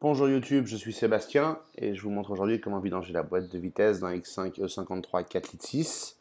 Bonjour YouTube, je suis Sébastien et je vous montre aujourd'hui comment vidanger la boîte de vitesse d'un X5 E53 4,6 litres.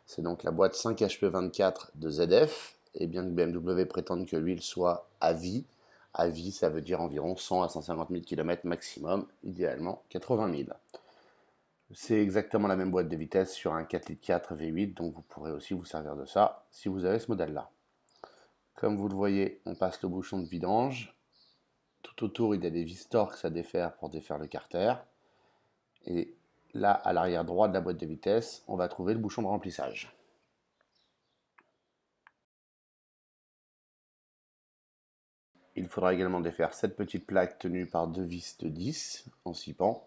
C'est donc la boîte 5HP24 de ZF, et bien que BMW prétende que l'huile soit à vie ça veut dire environ 100 à 150 000 km maximum, idéalement 80 000. C'est exactement la même boîte de vitesse sur un 4,4 litres V8, donc vous pourrez aussi vous servir de ça si vous avez ce modèle-là. Comme vous le voyez, on passe le bouchon de vidange. Tout autour, il y a des vis Torx à défaire pour défaire le carter. Et là, à l'arrière droit de la boîte de vitesse, on va trouver le bouchon de remplissage. Il faudra également défaire cette petite plaque tenue par deux vis de 10 en 6 pans,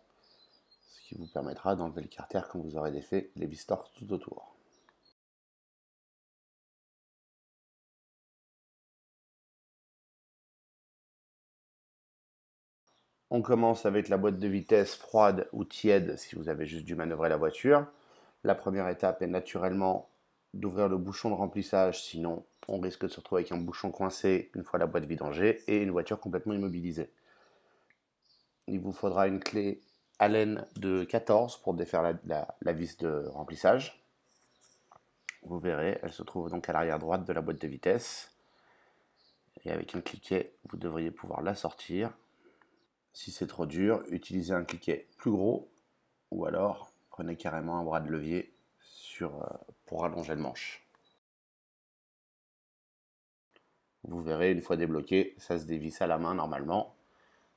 ce qui vous permettra d'enlever le carter quand vous aurez défait les vis Torx tout autour. On commence avec la boîte de vitesse froide ou tiède si vous avez juste dû manœuvrer la voiture. La première étape est naturellement d'ouvrir le bouchon de remplissage, sinon on risque de se retrouver avec un bouchon coincé une fois la boîte vidangée et une voiture complètement immobilisée. Il vous faudra une clé Allen de 14 pour défaire la vis de remplissage. Vous verrez, elle se trouve donc à l'arrière droite de la boîte de vitesse. Et avec un cliquet, vous devriez pouvoir la sortir. Si c'est trop dur, utilisez un cliquet plus gros ou alors prenez carrément un bras de levier pour allonger le manche. Vous verrez, une fois débloqué, ça se dévisse à la main normalement,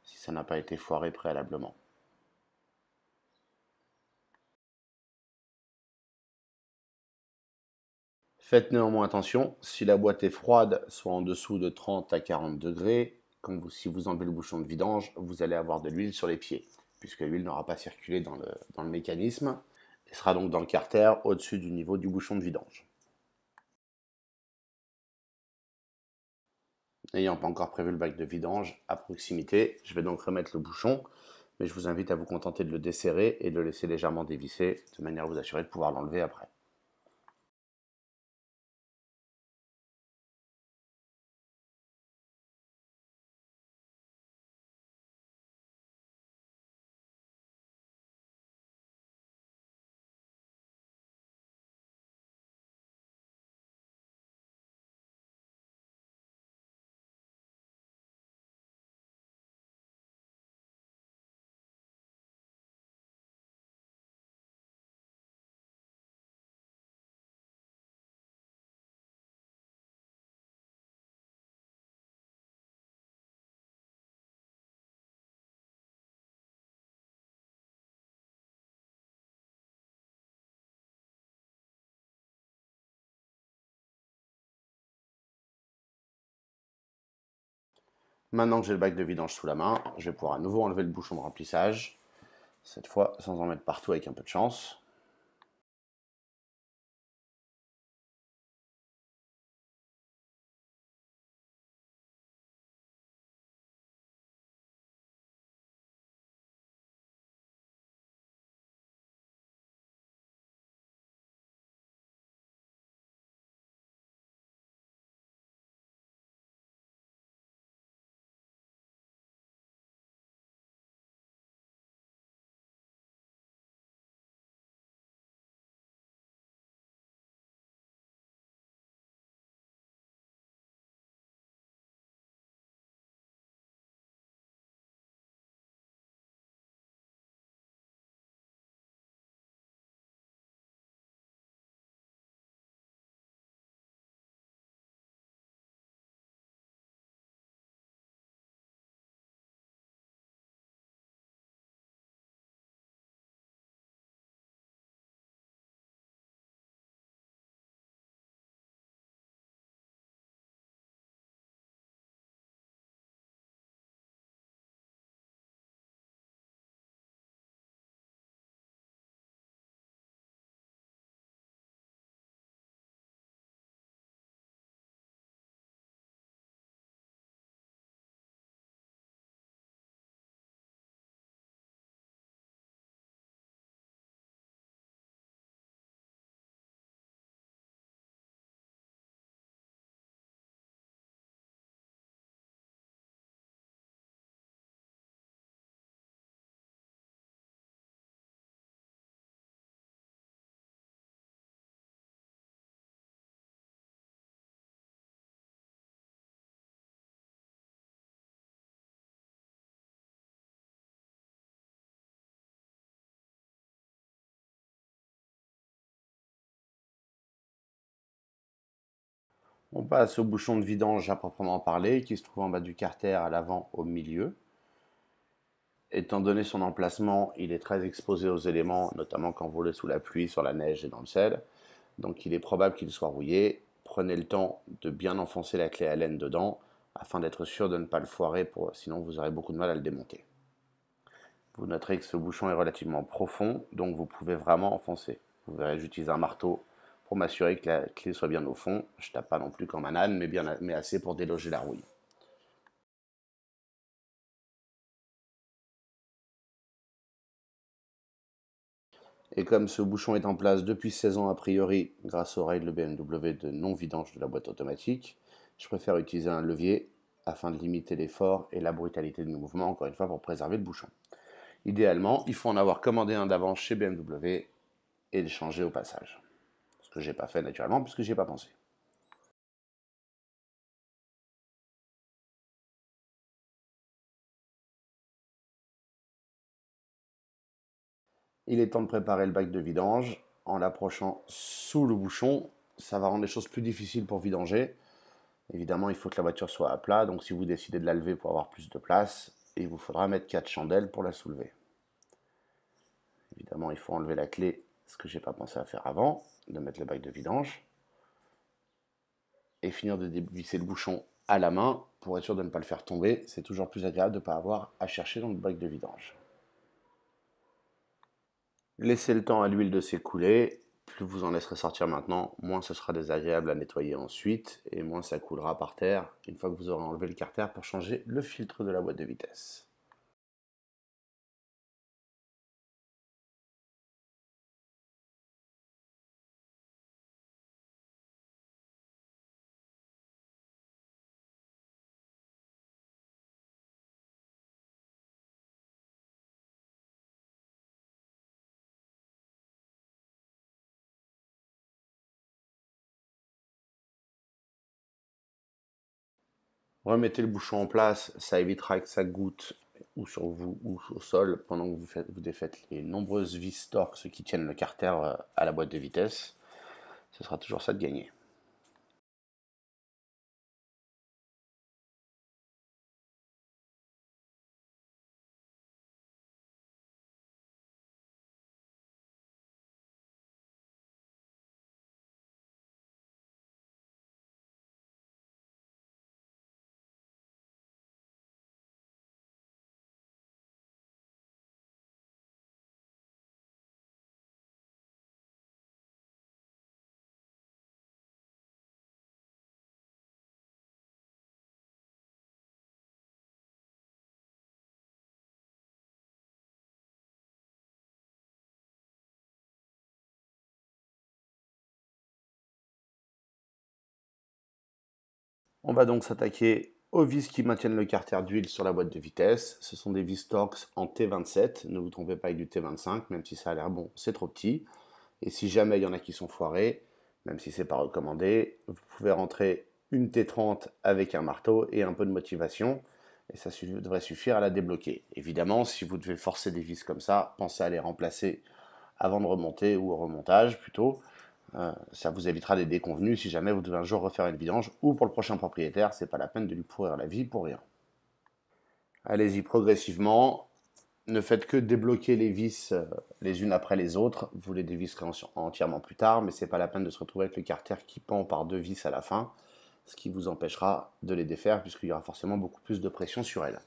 si ça n'a pas été foiré préalablement. Faites néanmoins attention, si la boîte est froide, soit en dessous de 30 à 40 degrés, si vous enlevez le bouchon de vidange, vous allez avoir de l'huile sur les pieds, puisque l'huile n'aura pas circulé dans le mécanisme, et sera donc dans le carter au-dessus du niveau du bouchon de vidange. N'ayant pas encore prévu le bac de vidange à proximité, je vais donc remettre le bouchon, mais je vous invite à vous contenter de le desserrer et de le laisser légèrement dévisser, de manière à vous assurer de pouvoir l'enlever après. Maintenant que j'ai le bac de vidange sous la main, je vais pouvoir à nouveau enlever le bouchon de remplissage, cette fois sans en mettre partout avec un peu de chance. On passe au bouchon de vidange à proprement parler, qui se trouve en bas du carter à l'avant au milieu. Étant donné son emplacement, il est très exposé aux éléments, notamment quand vous roulez sous la pluie, sur la neige et dans le sel. Donc il est probable qu'il soit rouillé. Prenez le temps de bien enfoncer la clé Allen dedans afin d'être sûr de ne pas le foirer, sinon vous aurez beaucoup de mal à le démonter. Vous noterez que ce bouchon est relativement profond, donc vous pouvez vraiment enfoncer. Vous verrez, j'utilise un marteau pour m'assurer que la clé soit bien au fond. Je tape pas non plus comme un âne, mais assez pour déloger la rouille. Et comme ce bouchon est en place depuis 16 ans a priori, grâce aux règles BMW de non-vidange de la boîte automatique, je préfère utiliser un levier afin de limiter l'effort et la brutalité du mouvement, encore une fois, pour préserver le bouchon. Idéalement, il faut en avoir commandé un d'avance chez BMW et le changer au passage. Ce que j'ai pas fait naturellement, puisque j'y ai pas pensé. Il est temps de préparer le bac de vidange. En l'approchant sous le bouchon, ça va rendre les choses plus difficiles pour vidanger. Évidemment, il faut que la voiture soit à plat, donc si vous décidez de la lever pour avoir plus de place, il vous faudra mettre 4 chandelles pour la soulever. Évidemment, il faut enlever la clé, ce que j'ai pas pensé à faire avant, de mettre le bac de vidange, et finir de dévisser le bouchon à la main pour être sûr de ne pas le faire tomber. C'est toujours plus agréable de ne pas avoir à chercher dans le bac de vidange. Laissez le temps à l'huile de s'écouler. Plus vous en laisserez sortir maintenant, moins ce sera désagréable à nettoyer ensuite et moins ça coulera par terre une fois que vous aurez enlevé le carter pour changer le filtre de la boîte de vitesse. Remettez le bouchon en place, ça évitera que ça goutte ou sur vous ou au sol pendant que vous défaites les nombreuses vis Torx qui tiennent le carter à la boîte de vitesse. Ce sera toujours ça de gagner. On va donc s'attaquer aux vis qui maintiennent le carter d'huile sur la boîte de vitesse. Ce sont des vis Torx en T27. Ne vous trompez pas avec du T25, même si ça a l'air bon, c'est trop petit. Et si jamais il y en a qui sont foirés, même si c'est pas recommandé, vous pouvez rentrer une T30 avec un marteau et un peu de motivation. Et ça devrait suffire à la débloquer. Évidemment, si vous devez forcer des vis comme ça, pensez à les remplacer avant de remonter ou au remontage plutôt. Ça vous évitera des déconvenus si jamais vous devez un jour refaire une vidange ou pour le prochain propriétaire, c'est pas la peine de lui pourrir la vie pour rien. Allez-y progressivement. Ne faites que débloquer les vis les unes après les autres. Vous les dévisserez entièrement plus tard, mais c'est pas la peine de se retrouver avec le carter qui pend par deux vis à la fin, ce qui vous empêchera de les défaire puisqu'il y aura forcément beaucoup plus de pression sur elles.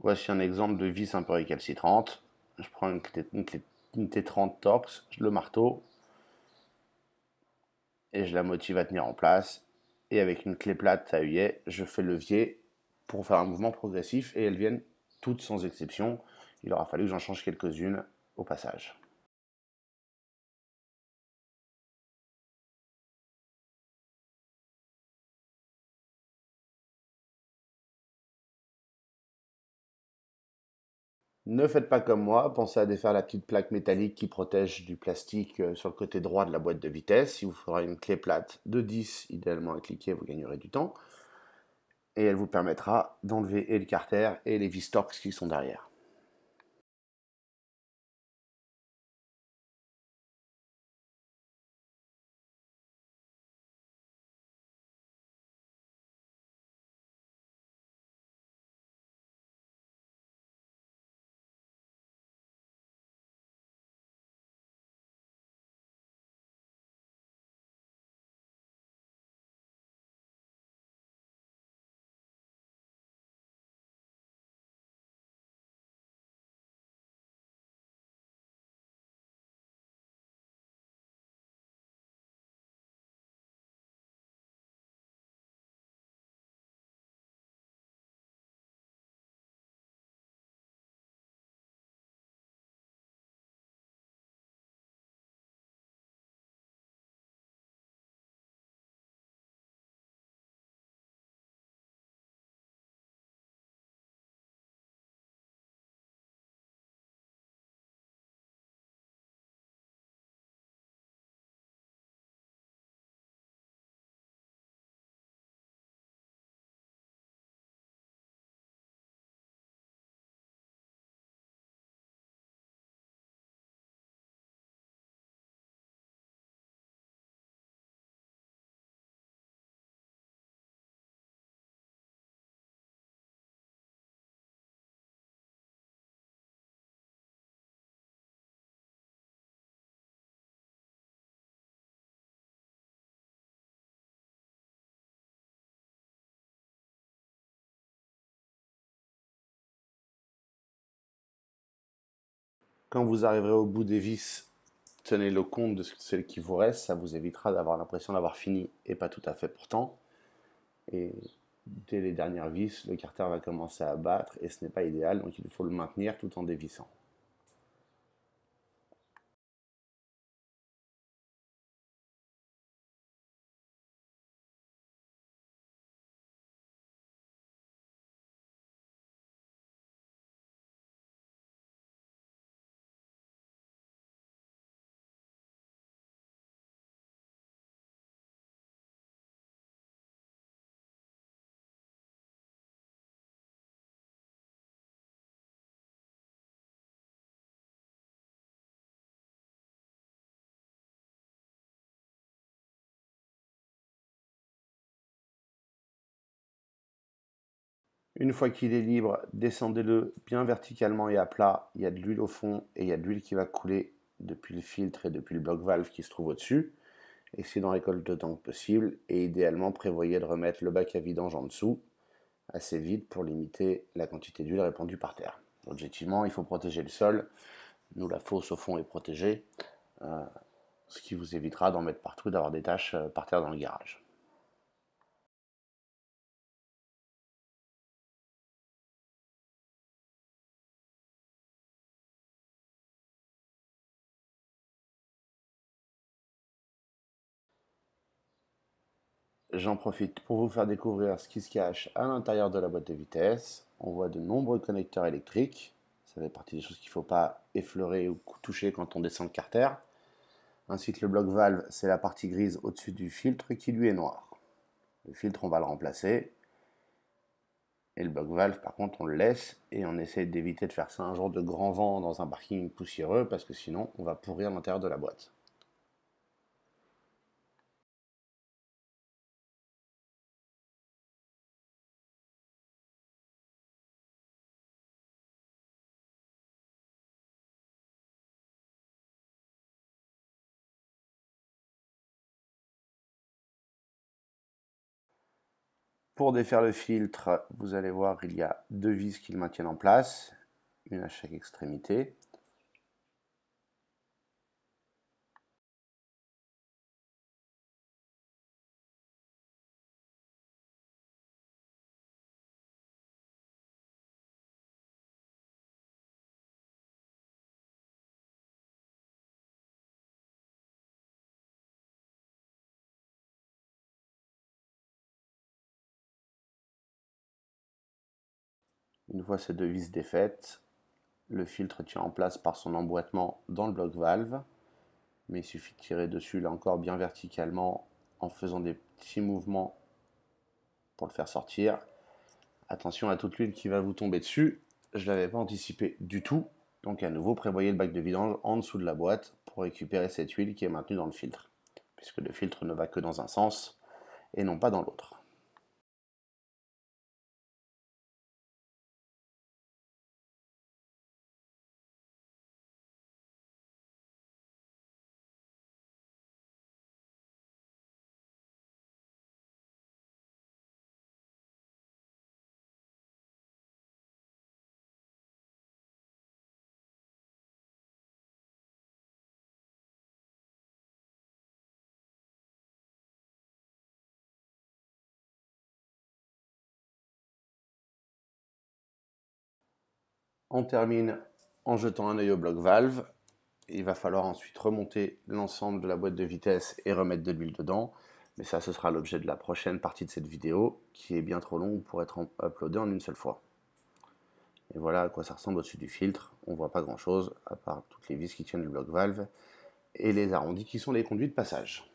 Voici un exemple de vis un peu récalcitrante. Je prends une T30 Torx, le marteau, et je la motive à tenir en place. Et avec une clé plate à œillet, je fais le levier pour faire un mouvement progressif et elles viennent toutes sans exception. Il aura fallu que j'en change quelques-unes au passage. Ne faites pas comme moi, pensez à défaire la petite plaque métallique qui protège du plastique sur le côté droit de la boîte de vitesse. Il vous faudra une clé plate de 10, idéalement à cliquer, vous gagnerez du temps. Et elle vous permettra d'enlever et le carter et les vis Torx qui sont derrière. Quand vous arriverez au bout des vis, tenez le compte de celles qui vous restent, ça vous évitera d'avoir l'impression d'avoir fini et pas tout à fait pourtant. Et dès les dernières vis, le carter va commencer à battre et ce n'est pas idéal, donc il faut le maintenir tout en dévissant. Une fois qu'il est libre, descendez-le bien verticalement et à plat. Il y a de l'huile au fond et il y a de l'huile qui va couler depuis le filtre et depuis le bloc valve qui se trouve au-dessus. Essayez d'en récolter autant que possible et idéalement prévoyez de remettre le bac à vidange en dessous assez vite pour limiter la quantité d'huile répandue par terre. Objectivement, il faut protéger le sol. Nous, la fosse au fond est protégée, ce qui vous évitera d'en mettre partout et d'avoir des taches par terre dans le garage. J'en profite pour vous faire découvrir ce qui se cache à l'intérieur de la boîte de vitesse. On voit de nombreux connecteurs électriques. Ça fait partie des choses qu'il ne faut pas effleurer ou toucher quand on descend le carter. Ainsi que le bloc valve, c'est la partie grise au-dessus du filtre qui lui est noir. Le filtre, on va le remplacer. Et le bloc valve, par contre, on le laisse et on essaie d'éviter de faire ça un jour de grand vent dans un parking poussiéreux parce que sinon, on va pourrir l'intérieur de la boîte. Pour défaire le filtre, vous allez voir, il y a deux vis qui le maintiennent en place, une à chaque extrémité. Une fois ces deux vis défaites, le filtre tient en place par son emboîtement dans le bloc valve, mais il suffit de tirer dessus là encore bien verticalement en faisant des petits mouvements pour le faire sortir. Attention à toute l'huile qui va vous tomber dessus, je ne l'avais pas anticipé du tout, donc à nouveau prévoyez le bac de vidange en dessous de la boîte pour récupérer cette huile qui est maintenue dans le filtre, puisque le filtre ne va que dans un sens et non pas dans l'autre. On termine en jetant un œil au bloc valve. Il va falloir ensuite remonter l'ensemble de la boîte de vitesse et remettre de l'huile dedans. Mais ça, ce sera l'objet de la prochaine partie de cette vidéo, qui est bien trop longue pour être uploadée en une seule fois. Et voilà à quoi ça ressemble au-dessus du filtre. On ne voit pas grand chose, à part toutes les vis qui tiennent le bloc valve et les arrondis qui sont les conduits de passage.